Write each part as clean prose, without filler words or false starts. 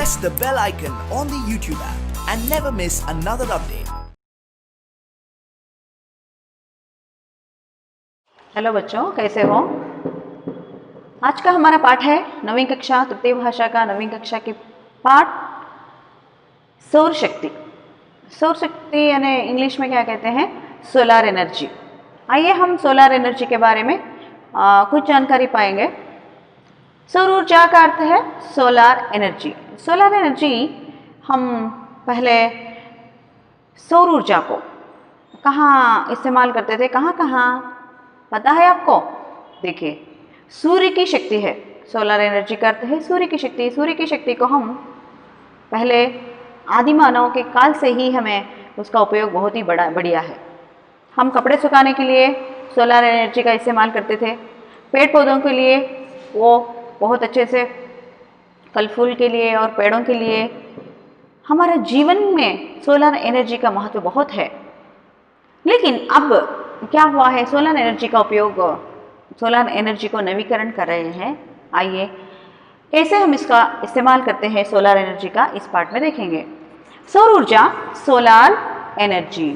press the bell icon on the YouTube app and never miss another update. Hello बच्चों, कैसे हो? आज का हमारा पाठ है नवीं कक्षा तृतीय भाषा का नवीं कक्षा के पाठ सौर शक्ति। सौर शक्ति यानी इंग्लिश में क्या कहते हैं? Solar energy. आइए हम सोलार एनर्जी के बारे में कुछ जानकारी पाएंगे। सौर ऊर्जा का अर्थ है सोलार एनर्जी। सोलार एनर्जी हम पहले सौर ऊर्जा को कहाँ इस्तेमाल करते थे, कहाँ कहाँ पता है आपको? देखिए, सूर्य की शक्ति है। सोलर एनर्जी का अर्थ है सूर्य की शक्ति। सूर्य की शक्ति को हम पहले आदि मानव के काल से ही हमें उसका उपयोग बहुत ही बढ़िया है। हम कपड़े सुखाने के लिए सोलर एनर्जी का इस्तेमाल करते थे। पेड़ पौधों के लिए वो बहुत अच्छे से फल फूल के लिए और पेड़ों के लिए। हमारे जीवन में सोलर एनर्जी का महत्व बहुत है। लेकिन अब क्या हुआ है? सोलर एनर्जी का उपयोग, सोलर एनर्जी को नवीकरण कर रहे हैं। आइए कैसे हम इसका इस्तेमाल करते हैं सोलर एनर्जी का इस पाठ में देखेंगे। सौर ऊर्जा, सोलर एनर्जी।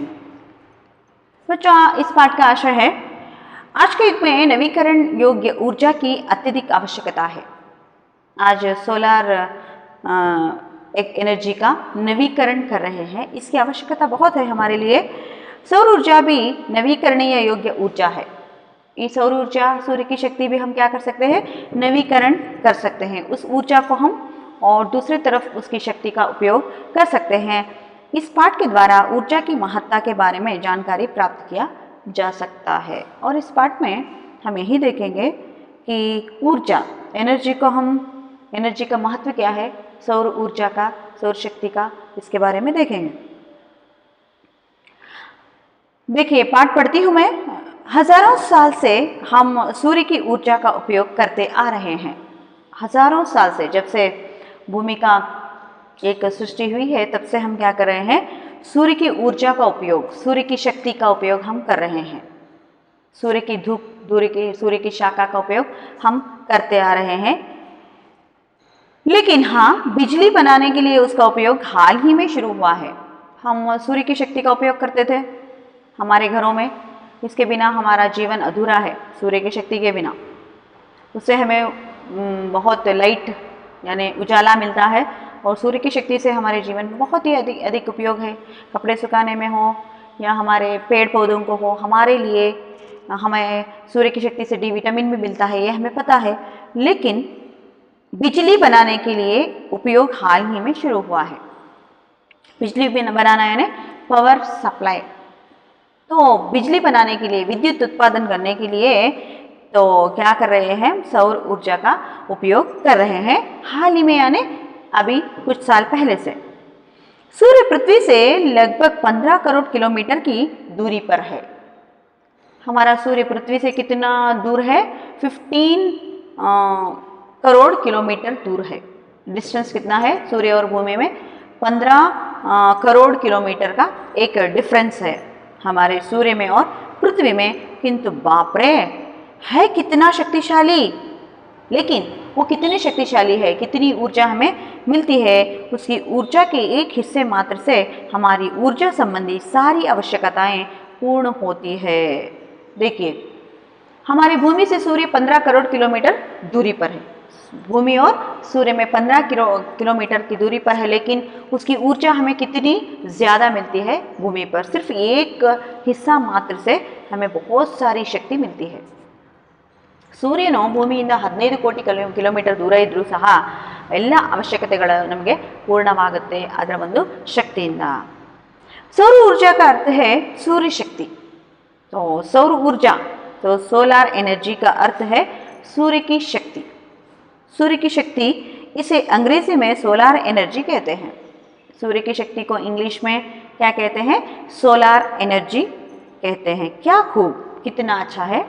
बच्चों, इस पाठ का आशय है आज के युग में नवीकरण योग्य ऊर्जा की अत्यधिक आवश्यकता है। आज सोलर एक एनर्जी का नवीकरण कर रहे हैं, इसकी आवश्यकता बहुत है हमारे लिए। सौर ऊर्जा भी नवीकरणीय योग्य ऊर्जा है। ये सौर ऊर्जा, सूर्य की शक्ति भी हम क्या कर सकते हैं? नवीकरण कर सकते हैं। उस ऊर्जा को हम और दूसरी तरफ उसकी शक्ति का उपयोग कर सकते हैं। इस पाठ के द्वारा ऊर्जा की महत्ता के बारे में जानकारी प्राप्त किया जा सकता है। और इस पाठ में हम यही देखेंगे कि ऊर्जा, एनर्जी को हम, एनर्जी का महत्व क्या है, सौर ऊर्जा का, सौर शक्ति का, इसके बारे में देखेंगे। देखिए, पाठ पढ़ती हूँ मैं। हजारों साल से हम सूर्य की ऊर्जा का उपयोग करते आ रहे हैं। हजारों साल से, जब से भूमि का एक सृष्टि हुई है, तब से हम क्या कर रहे हैं? सूर्य की ऊर्जा का उपयोग, सूर्य की शक्ति का उपयोग हम कर रहे हैं। सूर्य की धूप, सूर्य की शाखा का उपयोग हम करते आ रहे हैं। लेकिन हाँ, बिजली बनाने के लिए उसका उपयोग हाल ही में शुरू हुआ है। हम सूर्य की शक्ति का उपयोग करते थे हमारे घरों में। इसके बिना हमारा जीवन अधूरा है। सूर्य की शक्ति के बिना उससे हमें बहुत लाइट यानी उजाला मिलता है, और सूर्य की शक्ति से हमारे जीवन में बहुत ही अधिक उपयोग है। कपड़े सुखाने में हो या हमारे पेड़ पौधों को हो, हमारे लिए हमें सूर्य की शक्ति से डी विटामिन भी मिलता है, ये हमें पता है। लेकिन बिजली बनाने के लिए उपयोग हाल ही में शुरू हुआ है। बिजली बनाना यानी पावर सप्लाई। तो बिजली बनाने के लिए, विद्युत उत्पादन करने के लिए तो क्या कर रहे हैं? सौर ऊर्जा का उपयोग कर रहे हैं हाल ही में, यानी अभी कुछ साल पहले से। सूर्य पृथ्वी से लगभग 15 करोड़ किलोमीटर की दूरी पर है। हमारा सूर्य पृथ्वी से कितना दूर है? 15 करोड़ किलोमीटर दूर है। डिस्टेंस कितना है सूर्य और भूमि में? 15 करोड़ किलोमीटर का एक डिफरेंस है हमारे सूर्य में और पृथ्वी में। किंतु बाप रे, है कितना शक्तिशाली! लेकिन वो कितनी शक्तिशाली है, कितनी ऊर्जा हमें मिलती है, उसकी ऊर्जा के एक हिस्से मात्र से हमारी ऊर्जा संबंधी सारी आवश्यकताएं पूर्ण होती है। देखिए, हमारी भूमि से सूर्य 15 करोड़ किलोमीटर दूरी पर है। भूमि और सूर्य में 15 किलोमीटर की दूरी पर है, लेकिन उसकी ऊर्जा हमें कितनी ज़्यादा मिलती है भूमि पर। सिर्फ एक हिस्सा मात्र से हमें बहुत सारी शक्ति मिलती है। ಸೂರ್ಯನು ಭೂಮಿಯಿಂದ 15 ಕೋಟಿ ಕಿಲೋಮೀಟರ್ ದೂರ ಇದ್ರೂ ಸಹ ಎಲ್ಲ ಅವಶ್ಯಕತೆಗಳು ನಮಗೆ ಪೂರ್ಣವಾಗುತ್ತೆ ಅದರ ಒಂದು ಶಕ್ತಿಯಿಂದ। सौर ऊर्जा का अर्थ है सूर्य शक्ति। तो सौर ऊर्जा, तो सोलर एनर्जी का अर्थ है सूर्य की शक्ति। सूर्य की शक्ति, इसे अंग्रेजी में सोलर एनर्जी कहते हैं। सूर्य की शक्ति को इंग्लिश में क्या कहते हैं? सोलर एनर्जी कहते हैं। क्या खूब, कितना अच्छा है।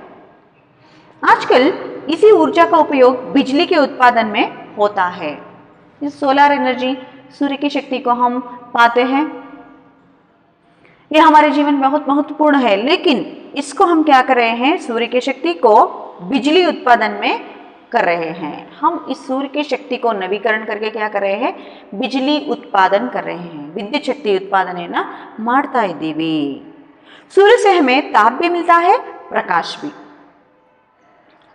आजकल इसी ऊर्जा का उपयोग बिजली के उत्पादन में होता है। इस सोलर एनर्जी, सूर्य की शक्ति को हम पाते हैं, ये हमारे जीवन में बहुत महत्वपूर्ण है। लेकिन इसको हम क्या कर रहे हैं? सूर्य की शक्ति को बिजली उत्पादन में कर रहे हैं। हम इस सूर्य की शक्ति को नवीकरण करके क्या कर रहे हैं, बिजली उत्पादन कर रहे हैं। विद्युत शक्ति उत्पादन है ना ಮಾಡ್ತಾ इದ್ದೀವಿ। सूर्य से हमें ताप भी मिलता है, प्रकाश भी।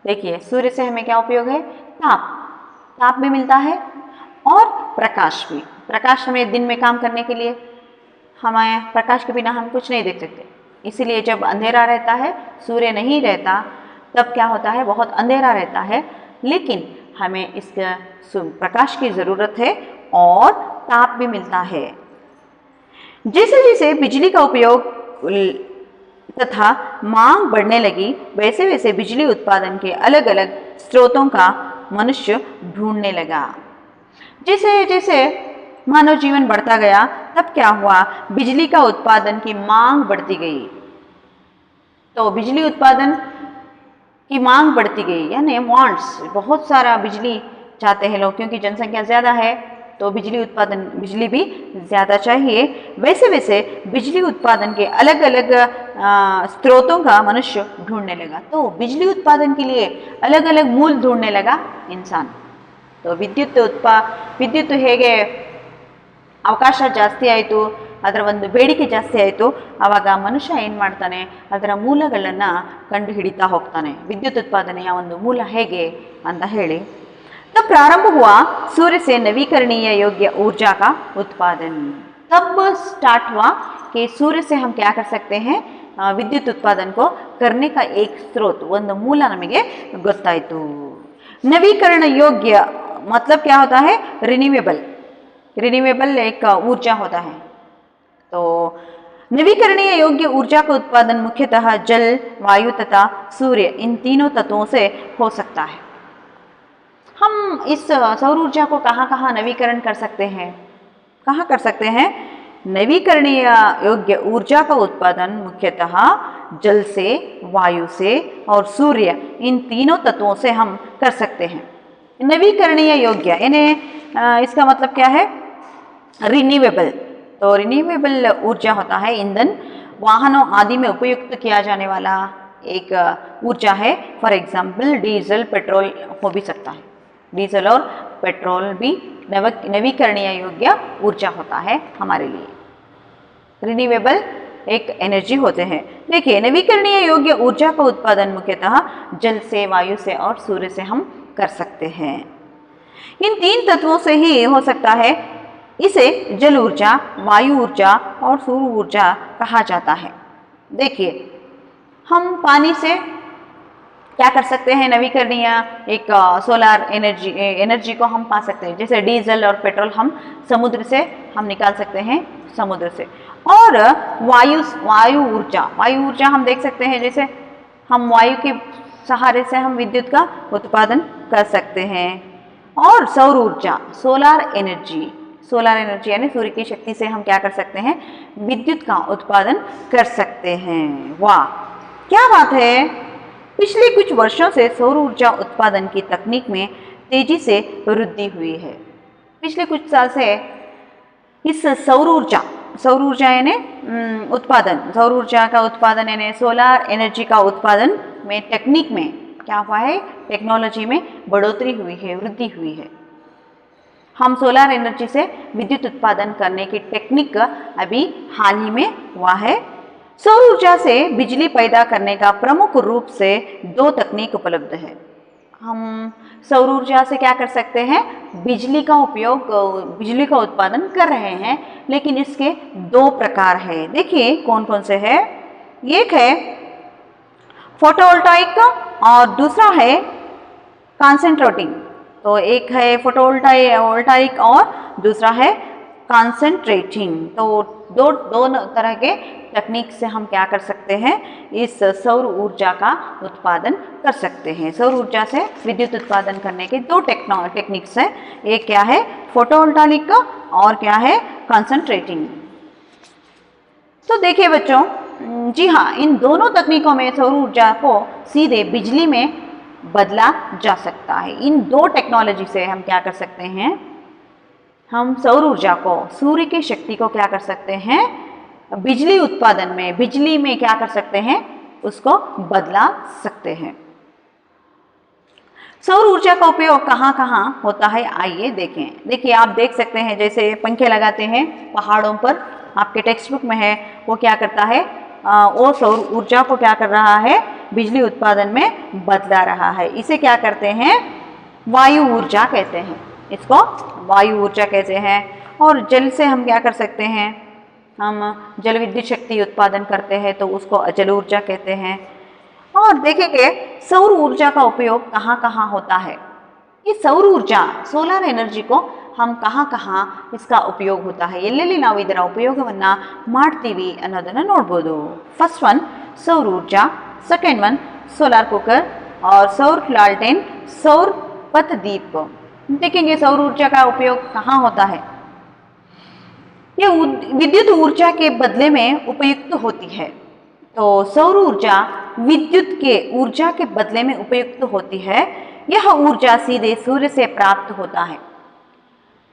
देखिए सूर्य से हमें क्या उपयोग है, ताप भी मिलता है और प्रकाश भी। प्रकाश हमें दिन में काम करने के लिए, हमें प्रकाश के बिना हम कुछ नहीं देख सकते, इसीलिए जब अंधेरा रहता है, सूर्य नहीं रहता, तब क्या होता है, बहुत अंधेरा रहता है, लेकिन हमें इस प्रकाश की ज़रूरत है और ताप भी मिलता है। जैसे जैसे बिजली का उपयोग तथा मांग बढ़ने लगी, वैसे वैसे बिजली उत्पादन के अलग अलग स्रोतों का मनुष्य ढूंढने लगा। जैसे जैसे मानव जीवन बढ़ता गया, तब क्या हुआ, बिजली का उत्पादन की मांग बढ़ती गई। तो बिजली उत्पादन की मांग बढ़ती गई, यानी वांट्स, बहुत सारा बिजली चाहते हैं लोग, क्योंकि जनसंख्या ज़्यादा है तो बिजली भी ज़्यादा चाहिए। वैसे वैसे बिजली उत्पादन के अलग अलग स्रोतों का मनुष्य ढूंढने लगा। तो बिजली उत्पादन के लिए अलग अलग मूल ढूंढने लगा इंसान। तो ವಿದ್ಯುತ್ ಹೇಗೆ ಅವಕಾಶ ಜಾಸ್ತಿ ಆಯಿತು, ಅದರ ಒಂದು ಬೇಡಿಕೆ ಜಾಸ್ತಿ ಆಯಿತು, ಆವಾಗ ಮನುಷ್ಯ ಏನು ಮಾಡ್ತಾನೆ, ಅದರ ಮೂಲಗಳನ್ನು ಕಂಡು ಹಿಡಿತಾ ಹೋಗ್ತಾನೆ, ವಿದ್ಯುತ್ ಉತ್ಪಾದನೆಯ ಒಂದು ಮೂಲ ಹೇಗೆ ಅಂತ ಹೇಳಿ। तब प्रारंभ हुआ सूर्य से नवीकरणीय योग्य ऊर्जा का उत्पादन। तब स्टार्ट हुआ कि सूर्य से हम क्या कर सकते हैं, विद्युत उत्पादन को करने का एक स्रोत, ಒಂದು ಮೂಲ ನಮಗೆ ಗೊತ್ತಾಯಿತು। नवीकरण योग्य मतलब क्या होता है, रिन्यूएबल एक ऊर्जा होता है। तो नवीकरणीय योग्य ऊर्जा का उत्पादन मुख्यतः जल, वायु तथा सूर्य, इन तीनों तत्वों से हो सकता है। हम इस सौर ऊर्जा को कहाँ कहाँ नवीकरण कर सकते हैं, कहाँ कर सकते हैं, नवीकरणीय योग्य ऊर्जा का उत्पादन मुख्यतः जल से, वायु से और सूर्य, इन तीनों तत्वों से हम कर सकते हैं। नवीकरणीय योग्य यानी इसका मतलब क्या है, रिन्यूएबल। तो रिन्यूएबल ऊर्जा होता है ईंधन, वाहनों आदि में उपयुक्त किया जाने वाला एक ऊर्जा है। फॉर एग्जाम्पल डीजल, पेट्रोल हो भी सकता है, डीजल और पेट्रोल भी नवीकरणीय योग्य ऊर्जा होता है हमारे लिए। रिन्यूएबल एक एनर्जी होते हैं। देखिए नवीकरणीय योग्य ऊर्जा का उत्पादन मुख्यतः जल से, वायु से और सूर्य से हम कर सकते हैं। इन तीन तत्वों से ही हो सकता है। इसे जल ऊर्जा, वायु ऊर्जा और सूर्य ऊर्जा कहा जाता है। देखिए हम पानी से क्या कर सकते हैं, नवीकरणीय एक सोलर एनर्जी को हम पा सकते हैं। जैसे डीजल और पेट्रोल हम समुद्र से हम निकाल सकते हैं, समुद्र से। और वायु ऊर्जा हम देख सकते हैं, जैसे हम वायु के सहारे से हम विद्युत का उत्पादन कर सकते हैं। और सौर ऊर्जा, सोलर एनर्जी यानी सूर्य की शक्ति से हम क्या कर सकते हैं, विद्युत का उत्पादन कर सकते हैं। वाह क्या बात है। पिछले कुछ वर्षों से सौर ऊर्जा उत्पादन की तकनीक में तेजी से वृद्धि हुई है। पिछले कुछ साल से इस सौर ऊर्जा यानी उत्पादन, सौर ऊर्जा का उत्पादन यानी सोलर एनर्जी का उत्पादन में टेक्निक में क्या हुआ है, टेक्नोलॉजी में बढ़ोतरी हुई है, वृद्धि हुई है। हम सोलर एनर्जी से विद्युत उत्पादन करने की टेक्निक अभी हाल ही में हुआ है। सौर ऊर्जा से बिजली पैदा करने का प्रमुख रूप से दो तकनीक उपलब्ध है। हम सौर ऊर्जा से क्या कर सकते हैं, बिजली का उत्पादन कर रहे हैं, लेकिन इसके दो प्रकार है। देखिए कौन कौन से है, एक है फोटोवोल्टाइक और दूसरा है कॉन्सेंट्रेटिंग। तो एक है फोटोवोल्टाइक और दूसरा है कॉन्सेंट्रेटिंग। तो दो तरह के तकनीक से हम क्या कर सकते हैं, इस सौर ऊर्जा का उत्पादन कर सकते हैं। सौर ऊर्जा से विद्युत उत्पादन करने के दो टेक्निक्स हैं, एक क्या है फोटोवोल्टाइक और क्या है कॉन्सेंट्रेटिंग। तो देखिए बच्चों, जी हाँ, इन दोनों तकनीकों में सौर ऊर्जा को सीधे बिजली में बदला जा सकता है। इन दो टेक्नोलॉजी से हम क्या कर सकते हैं, हम सौर ऊर्जा को, सूर्य की शक्ति को क्या कर सकते हैं, बिजली उत्पादन में, बिजली में क्या कर सकते हैं, उसको बदला सकते हैं। सौर ऊर्जा का उपयोग कहाँ कहाँ होता है, आइए देखें। देखिए आप देख सकते हैं, जैसे पंखे लगाते हैं पहाड़ों पर, आपके टेक्स्ट बुक में है, वो क्या करता है, वो सौर ऊर्जा को क्या कर रहा है, बिजली उत्पादन में बदला रहा है। इसे क्या करते हैं, वायु ऊर्जा कहते हैं, इसको वायु ऊर्जा कहते हैं। और जल से हम क्या कर सकते हैं, हम जल विद्युत शक्ति उत्पादन करते हैं तो उसको अजल ऊर्जा कहते हैं। और देखेंगे सौर ऊर्जा का उपयोग कहाँ कहाँ होता है। ये सौर ऊर्जा, सोलर एनर्जी को हम कहाँ कहाँ इसका ಉಪಯೋಗ होता है, ಎಲ್ಲೆಲ್ಲಿ ನಾವು ಇದರ ಉಪಯೋಗವನ್ನು ಮಾಡ್ತೀವಿ ಅನ್ನೋದನ್ನು ನೋಡ್ಬೋದು। फर्स्ट वन सौर ऊर्जा, सेकेंड वन सोलर कुकर और सौर लालटेन, सौर पथदीप। देखेंगे सौर ऊर्जा का उपयोग कहाँ होता है। ये विद्युत ऊर्जा के बदले में उपयुक्त होती है। तो सौर ऊर्जा विद्युत के ऊर्जा के बदले में उपयुक्त होती है। यह ऊर्जा सीधे सूर्य से प्राप्त होता है।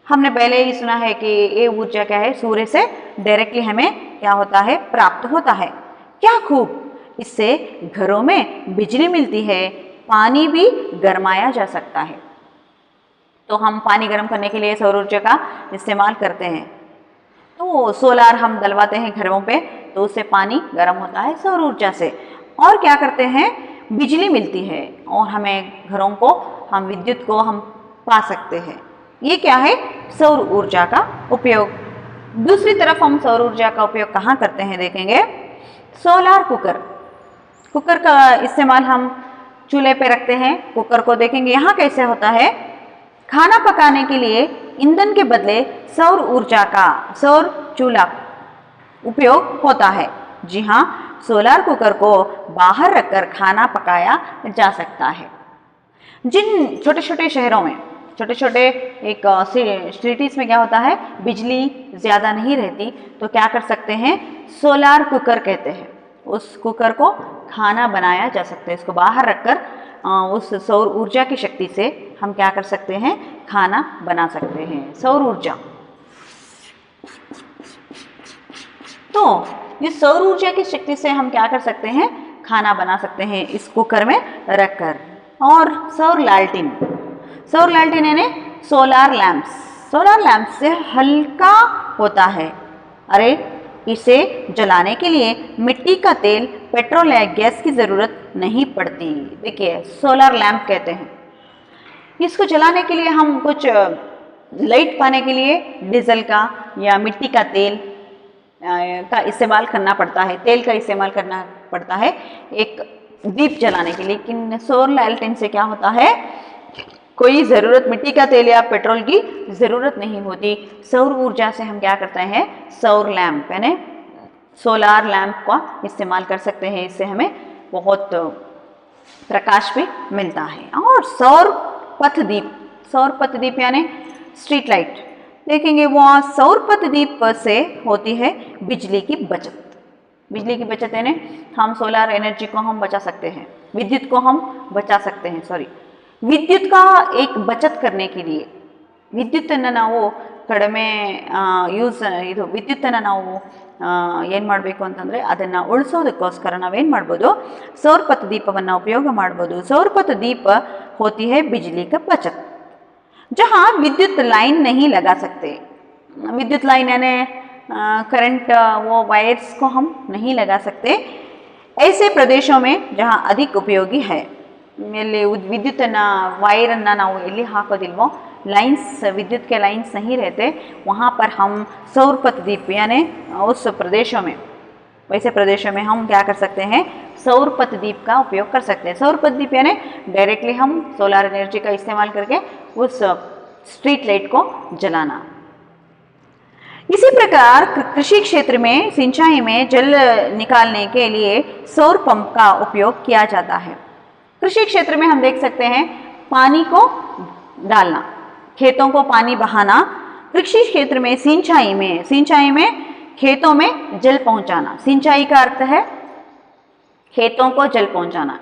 हमने पहले ही सुना है कि ये ऊर्जा क्या है, सूर्य से डायरेक्टली हमें क्या होता है, प्राप्त होता है। क्या खूब, इससे घरों में बिजली मिलती है, पानी भी गर्माया जा सकता है। तो हम पानी गर्म करने के लिए सौर ऊर्जा का इस्तेमाल करते हैं। तो सोलार हम डलवाते हैं घरों पे, तो उससे पानी गर्म होता है सौर ऊर्जा से। और क्या करते हैं, बिजली मिलती है और हमें घरों को, हम विद्युत को हम पा सकते हैं। ये क्या है, सौर ऊर्जा का उपयोग। दूसरी तरफ हम सौर ऊर्जा का उपयोग कहाँ करते हैं, देखेंगे सोलार कुकर। कुकर का इस्तेमाल हम चूल्हे पे रखते हैं। कुकर को देखेंगे यहाँ कैसे होता है, खाना पकाने के लिए ईंधन के बदले सौर ऊर्जा का, सौर चूल्हा उपयोग होता है। जी हाँ, सोलार कुकर को बाहर रखकर खाना पकाया जा सकता है। जिन छोटे छोटे शहरों में, छोटे छोटे एक सिटीज़ में क्या होता है, बिजली ज़्यादा नहीं रहती, तो क्या कर सकते हैं, सोलार कुकर कहते हैं। उस कुकर को खाना बनाया जा सकता है। इसको बाहर रखकर उस सौर ऊर्जा की शक्ति से हम क्या कर सकते हैं, खाना बना सकते हैं। सौर ऊर्जा, तो इस सौर ऊर्जा की शक्ति से हम क्या कर सकते हैं, खाना बना सकते हैं इस कुकर में रखकर। और सौर लालटेन, सौर लालटेन यानी सोलार लैंप्स। सोलार लैंप से हल्का होता है। अरे, इसे जलाने के लिए मिट्टी का तेल, पेट्रोल या गैस की ज़रूरत नहीं पड़ती। देखिए सोलार लैंप कहते हैं। इसको जलाने के लिए हम कुछ लाइट पाने के लिए डीजल का या मिट्टी का तेल का इस्तेमाल करना पड़ता है, तेल का इस्तेमाल करना पड़ता है एक दीप जलाने के लिए। लेकिन सौर लालटेन से क्या होता है, कोई ज़रूरत, मिट्टी का तेल या पेट्रोल की ज़रूरत नहीं होती। सौर ऊर्जा से हम क्या करते हैं, सौर लैंप यानी सोलार लैंप का इस्तेमाल कर सकते हैं। इससे हमें बहुत प्रकाश भी मिलता है। और सौर पथदीप, सौर पथदीप यानी स्ट्रीट लाइट। देखेंगे वहाँ सौर पथदीप से होती है बिजली की बचत। बिजली की बचत यानी हम सोलार एनर्जी को हम बचा सकते हैं, विद्युत को हम बचा सकते हैं। सॉरी, विद्युत का एक बचत करने के लिए, ವಿದ್ಯುತ್ತನ್ನು ನಾವು ಕಡಿಮೆ ಇದು ವಿದ್ಯುತ್ತನ್ನು ನಾವು ಏನು ಮಾಡಬೇಕು ಅಂತಂದರೆ ಅದನ್ನು ಉಳಿಸೋದಕ್ಕೋಸ್ಕರ ನಾವೇನು ಮಾಡ್ಬೋದು, ಸೌರಪಥ ದೀಪವನ್ನು ಉಪಯೋಗ ಮಾಡ್ಬೋದು। सौरपथ दीप होती है बिजली का बचत। जहाँ विद्युत लाइन नहीं लगा सकते, विद्युत लाइन यानी करंट, वो वायर्स को हम नहीं लगा सकते, ऐसे प्रदेशों में जहाँ अधिक उपयोगी है। ಎಲ್ಲಿ ವಿದ್ಯುತ್ತನ್ನು वायरನ್ನು ನಾವು ಎಲ್ಲಿ ಹಾಕೋದಿಲ್ವೋ, लाइन्स, विद्युत के लाइन्स नहीं रहते, वहाँ पर हम सौरपथ दीप यानी उस प्रदेशों में, वैसे प्रदेशों में हम क्या कर सकते हैं, सौरपथ दीप का उपयोग कर सकते हैं। सौरपथ दीप यानी डायरेक्टली हम सोलर एनर्जी का इस्तेमाल करके उस स्ट्रीट लाइट को जलाना। इसी प्रकार कृषि क्षेत्र में सिंचाई में जल निकालने के लिए सौर पंप का उपयोग किया जाता है। कृषि क्षेत्र में हम देख सकते हैं पानी को डालना, खेतों को पानी बहाना। कृषि क्षेत्र में सिंचाई में खेतों में जल पहुंचाना। सिंचाई का अर्थ है खेतों को जल पहुंचाना।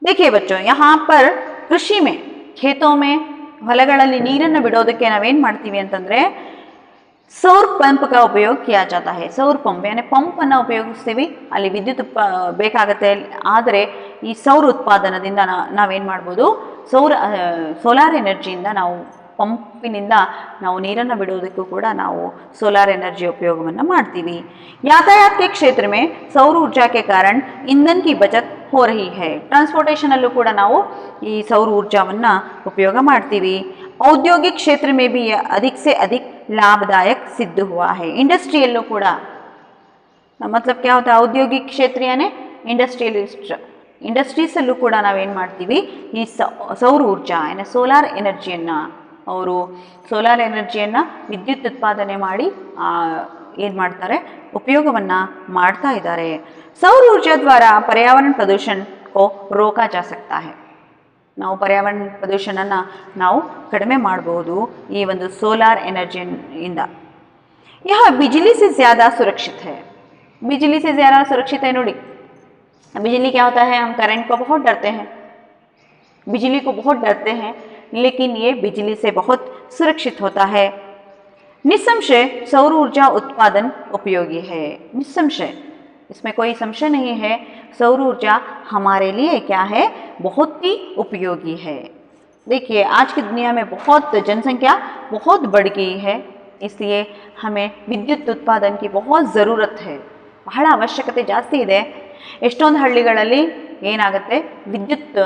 देखिए बच्चों, यहाँ पर कृषि में खेतों में ಹೊಲಗಳಲ್ಲಿ ನೀರನ್ನು ಬಿಡೋದಕ್ಕೆ ನಾವೇನು ಮಾಡ್ತೀವಿ ಅಂತಂದರೆ ಸೌರ ಪಂಪ್ का उपयोग किया जाता है. ಸೌರ ಪಂಪ್ यानी ಪಂಪ್ ಅನ್ನು ಉಪಯೋಗಿಸ್ತೀವಿ, ಅಲ್ಲಿ ವಿದ್ಯುತ್ ಬೇಕಾಗುತ್ತೆ. ಆದರೆ ಈ ಸೌರ ಉತ್ಪಾದನದಿಂದ ನಾವೇನು ಮಾಡ್ಬೋದು, ಸೋಲಾರ್ ಎನರ್ಜಿಯಿಂದ ನಾವು ಪಂಪಿನಿಂದ ನಾವು ನೀರನ್ನು ಬಿಡುವುದಕ್ಕೂ ಕೂಡ ನಾವು ಸೋಲಾರ್ एनर्जी ಉಪಯೋಗವನ್ನು ಮಾಡ್ತೀವಿ. यातायात के क्षेत्र में सौर ऊर्जा के कारण ईंधन की बचत हो रही है. ट्रांसपोर्टेशन अಲ್ಲೂ ಕೂಡ ನಾವು ಈ ಸೌರ ऊर्जाವನ್ನು ಉಪಯೋಗ ಮಾಡ್ತೀವಿ. औद्योगिक क्षेत्र में भी यह अधिक से अधिक लाभदायक सिद्ध हुआ है. इंडस्ट्रियಲ್ಲೂ ಕೂಡ मतलब क्या होता है, औद्योगिक क्षेत्र यानी इंडस्ट्रियलिस्ट, ಇಂಡಸ್ಟ್ರೀಸಲ್ಲೂ ಕೂಡ ನಾವೇನು ಮಾಡ್ತೀವಿ, ಈ ಸೌರ ಊರ್ಜಾ ಏನು ಸೋಲಾರ್ ಎನರ್ಜಿಯನ್ನು ಅವರು ಸೋಲಾರ್ ಎನರ್ಜಿಯನ್ನು ವಿದ್ಯುತ್ ಉತ್ಪಾದನೆ ಮಾಡಿ ಏನು ಮಾಡ್ತಾರೆ, ಉಪಯೋಗವನ್ನು ಮಾಡ್ತಾ ಇದ್ದಾರೆ. सौर ऊर्जा द्वारा पर्यावरण प्रदूषण को रोका जा सकता है. ನಾವು पर्यावरण ಪ್ರದೂಷಣನ ನಾವು ಕಡಿಮೆ ಮಾಡಬಹುದು ಈ ಒಂದು ಸೋಲಾರ್ ಎನರ್ಜಿಯಿಂದ. यह बिजली से ज़्यादा सुरक्षित है. बिजली से ज़्यादा सुरक्षित है. नोड़ी, बिजली क्या होता है, हम करंट को बहुत डरते हैं, बिजली को बहुत डरते हैं, लेकिन ये बिजली से बहुत सुरक्षित होता है. निस्संशय सौर ऊर्जा उत्पादन उपयोगी है. निस्संशय, इसमें कोई संशय नहीं है, सौर ऊर्जा हमारे लिए क्या है, बहुत ही उपयोगी है. देखिए आज की दुनिया में बहुत जनसंख्या बहुत बढ़ गई है, इसलिए हमें विद्युत उत्पादन की बहुत ज़रूरत है. ಬಹಳ ಅವಶ್ಯಕತೆ ಜಾಸ್ತಿ ಇದೆ. ಎಷ್ಟೊಂದು ಹಳ್ಳಿಗಳಲ್ಲಿ ಏನಾಗುತ್ತೆ, ವಿದ್ಯುತ್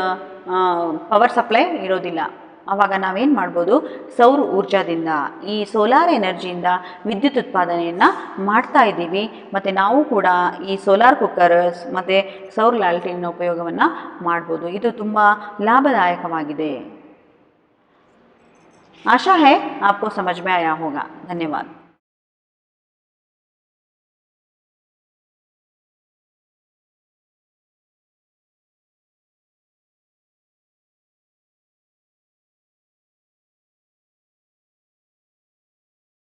ಪವರ್ ಸಪ್ಲೈ ಇರೋದಿಲ್ಲ. ಆವಾಗ ನಾವೇನು ಮಾಡ್ಬೋದು, ಸೌರ ಊರ್ಜಾದಿಂದ ಈ ಸೋಲಾರ್ ಎನರ್ಜಿಯಿಂದ ವಿದ್ಯುತ್ ಉತ್ಪಾದನೆಯನ್ನು ಮಾಡ್ತಾ ಇದ್ದೀವಿ. ಮತ್ತು ನಾವು ಕೂಡ ಈ ಸೋಲಾರ್ ಕುಕ್ಕರ್ಸ್ ಮತ್ತು ಸೌರ ಲಾಲ್ಟೇನ್ನ ಉಪಯೋಗವನ್ನು ಮಾಡ್ಬೋದು. ಇದು ತುಂಬ ಲಾಭದಾಯಕವಾಗಿದೆ. आशा है आपको समझ में आया होगा. धन्यवाद.